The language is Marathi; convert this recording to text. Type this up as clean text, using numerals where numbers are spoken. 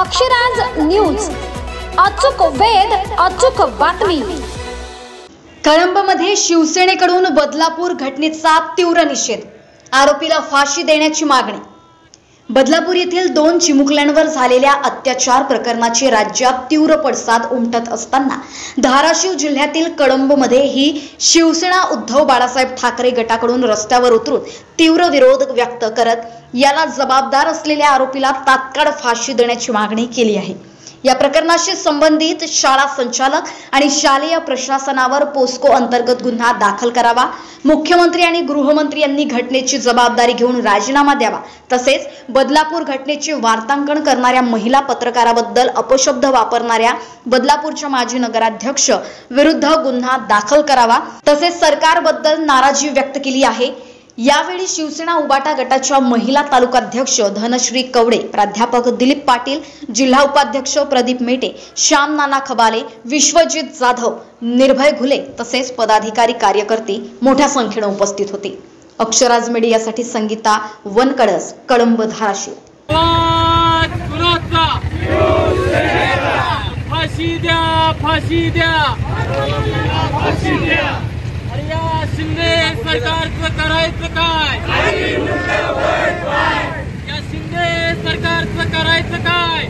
अक्षराज न्यूज, अचूक वेध, अचूक बातमी। कळंबमध्ये शिवसेनेकडून बदलापूर घटनेचा तीव्र निषेध, आरोपीला फाशी देण्याची मागणी। बदलापूर येथील 2 चिमुकल्यांवर झालेल्या अत्याचार प्रकरणाचे राज्यात तीव्र पडसाद उमटत असताना धाराशिव जिल्ह्यातील कळंबमध्ये ही शिवसेना उद्धव बाळासाहेब ठाकरे गटाकडून रस्त्यावर उतरून तीव्र विरोध व्यक्त करत याला जबाबदार असलेल्या आरोपीला तात्काळ फाशी देण्याची मागणी केली आहे। या प्रकरणाशी संबंधित शाळा संचालक आणि शालेय प्रशासनावर पोस्को अंतर्गत गुन्हा दाखल करावा, मुख्यमंत्री आणि गृहमंत्री यांनी घटनेची जबाबदारी घेऊन राजीनामा द्यावा, तसेच बदलापूर घटनेचे वार्तांकन करणाऱ्या महिला पत्रकाराबद्दल अपशब्द वापरणाऱ्या बदलापूरच्या माजी नगराध्यक्ष विरुद्ध गुन्हा दाखल करावा, तसेच सरकारबद्दल नाराजी व्यक्त केली आहे। यावेळी शिवसेना उबाटा गटाच्या महिला तालुकाध्यक्ष धनश्री कवडे, प्राध्यापक दिलीप पाटील, जिल्हा उपाध्यक्ष प्रदीप मेटे, श्याम नाना खबाले, विश्वजित जाधव, निर्भय घुले तसेच पदाधिकारी कार्यकर्ते मोठ्या संख्येने उपस्थित होते। अक्षराज मीडियासाठी संगीता वनकडस, कळंब, धाराशिव। फाशी द्या, फाशी द्या, फाशी द्या। या शिंदे सरकारचं करायचं काय? या शिंदे सरकारचं करायचं काय?